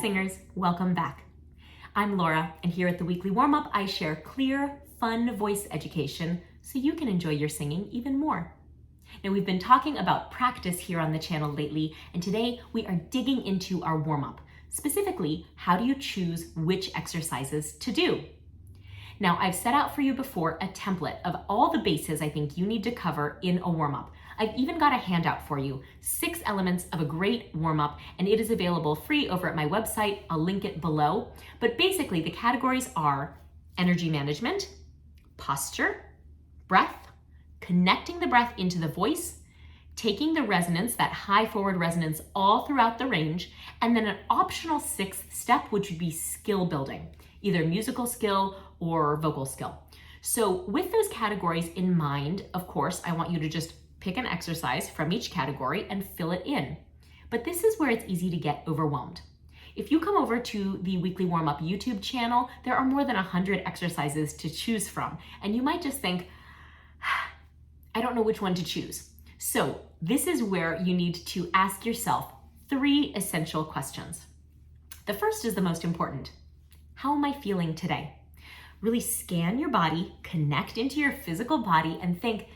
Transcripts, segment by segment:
singers, welcome back. I'm Laura, and here at the Weekly Warm-Up, I share clear, fun voice education so you can enjoy your singing even more. Now, we've been talking about practice here on the channel lately, and today we are digging into our warm-up. Specifically, how do you choose which exercises to do? Now, I've set out for you before a template of all the bases I think you need to cover in a warm-up. I've even got a handout for you, 6 elements of a great warm-up, and it is available free over at my website. I'll link it below. But basically, the categories are energy management, posture, breath, connecting the breath into the voice, taking the resonance, that high forward resonance all throughout the range, and then an optional 6th step, which would be skill building, either musical skill or vocal skill. So with those categories in mind, of course, I want you to just pick an exercise from each category and fill it in. But this is where it's easy to get overwhelmed. If you come over to the Weekly Warm-Up YouTube channel, there are more than 100 exercises to choose from. And you might just think, I don't know which one to choose. So this is where you need to ask yourself 3 essential questions. The first is the most important. How am I feeling today? Really scan your body, connect into your physical body and think,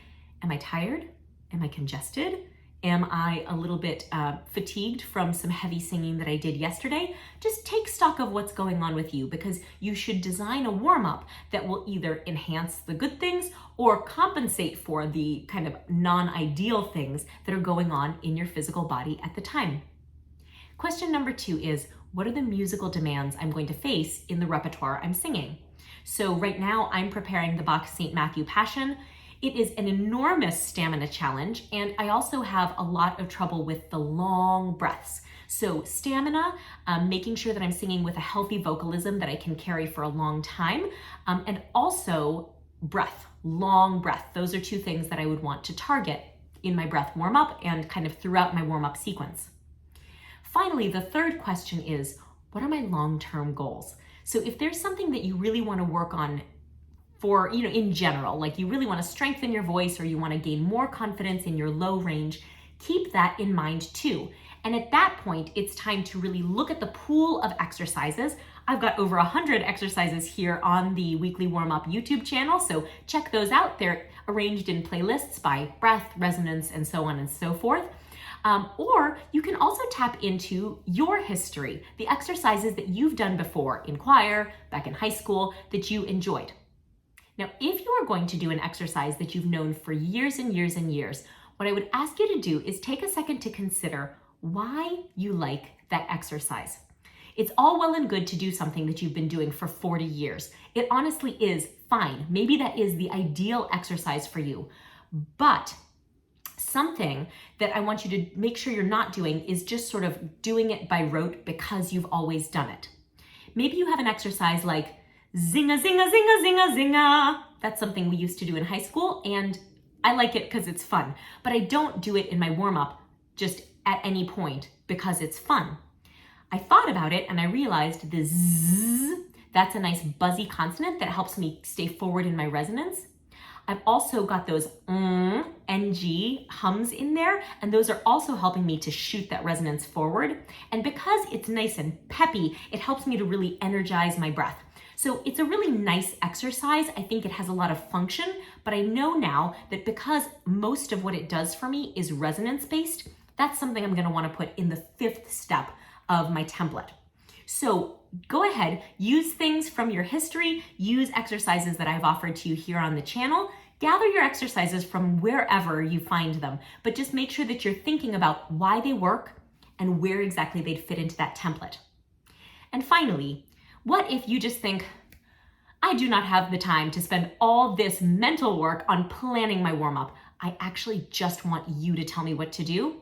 am I tired? Am I congested? Am I a little bit fatigued from some heavy singing that I did yesterday? Just take stock of what's going on with you, because you should design a warm-up that will either enhance the good things or compensate for the kind of non-ideal things that are going on in your physical body at the time. Question number 2 is, what are the musical demands I'm going to face in the repertoire I'm singing? So right now I'm preparing the Bach St. Matthew Passion. It is an enormous stamina challenge, and I also have a lot of trouble with the long breaths. So stamina, making sure that I'm singing with a healthy vocalism that I can carry for a long time, and also breath, long breath. Those are 2 things that I would want to target in my breath warm-up and kind of throughout my warm-up sequence. Finally, the 3rd question is, what are my long-term goals? So if there's something that you really want to work on for, in general, like you really want to strengthen your voice or you want to gain more confidence in your low range, keep that in mind too. And at that point, it's time to really look at the pool of exercises. I've got over 100 exercises here on the Weekly Warm-Up YouTube channel, so check those out. They're arranged in playlists by breath, resonance, and so on and so forth. Or you can also tap into your history, the exercises that you've done before in choir, back in high school, that you enjoyed. Now, if you are going to do an exercise that you've known for years and years and years, what I would ask you to do is take a second to consider why you like that exercise. It's all well and good to do something that you've been doing for 40 years. It honestly is fine. Maybe that is the ideal exercise for you. But something that I want you to make sure you're not doing is just sort of doing it by rote because you've always done it. Maybe you have an exercise like zinga, zinga, zinga, zinga, zinga. That's something we used to do in high school, and I like it because it's fun. But I don't do it in my warm-up just at any point because it's fun. I thought about it and I realized the zzz, that's a nice buzzy consonant that helps me stay forward in my resonance. I've also got those ng hums in there, and those are also helping me to shoot that resonance forward. And because it's nice and peppy, it helps me to really energize my breath. So it's a really nice exercise. I think it has a lot of function, but I know now that because most of what it does for me is resonance-based, that's something I'm gonna wanna put in the 5th step of my template. So go ahead, use things from your history, use exercises that I've offered to you here on the channel, gather your exercises from wherever you find them, but just make sure that you're thinking about why they work and where exactly they'd fit into that template. And finally, what if you just think, I do not have the time to spend all this mental work on planning my warm-up. I actually just want you to tell me what to do?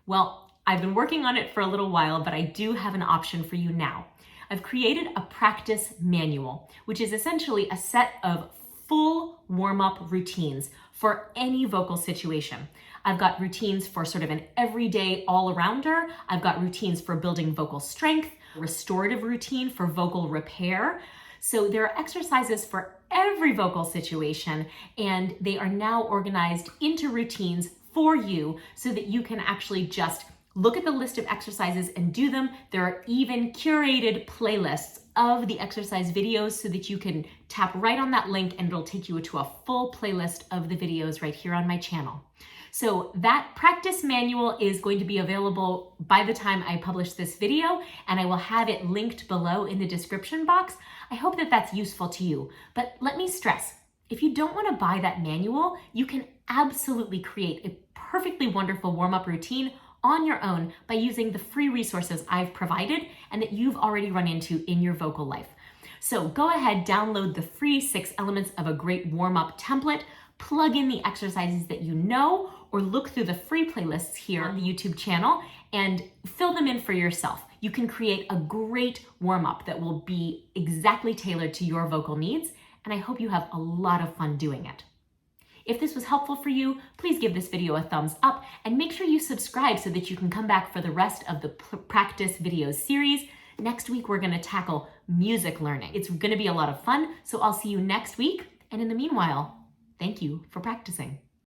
Well, I've been working on it for a little while, but I do have an option for you now. I've created a practice manual, which is essentially a set of full warm-up routines for any vocal situation. I've got routines for sort of an everyday all-arounder. I've got routines for building vocal strength, restorative routine for vocal repair. So there are exercises for every vocal situation, and they are now organized into routines for you so that you can actually just Look at the list of exercises and do them. There are even curated playlists of the exercise videos so that you can tap right on that link and it'll take you to a full playlist of the videos right here on my channel. So that practice manual is going to be available by the time I publish this video, and I will have it linked below in the description box. I hope that that's useful to you. But let me stress, if you don't want to buy that manual, you can absolutely create a perfectly wonderful warm-up routine on your own by using the free resources I've provided and that you've already run into in your vocal life. So go ahead, download the free 6 elements of a great warm-up template, plug in the exercises that you know, or look through the free playlists here on the YouTube channel and fill them in for yourself. You can create a great warm-up that will be exactly tailored to your vocal needs, and I hope you have a lot of fun doing it. If this was helpful for you, please give this video a thumbs up and make sure you subscribe so that you can come back for the rest of the practice videos series. Next week, we're gonna tackle music learning. It's gonna be a lot of fun, so I'll see you next week. And in the meanwhile, thank you for practicing.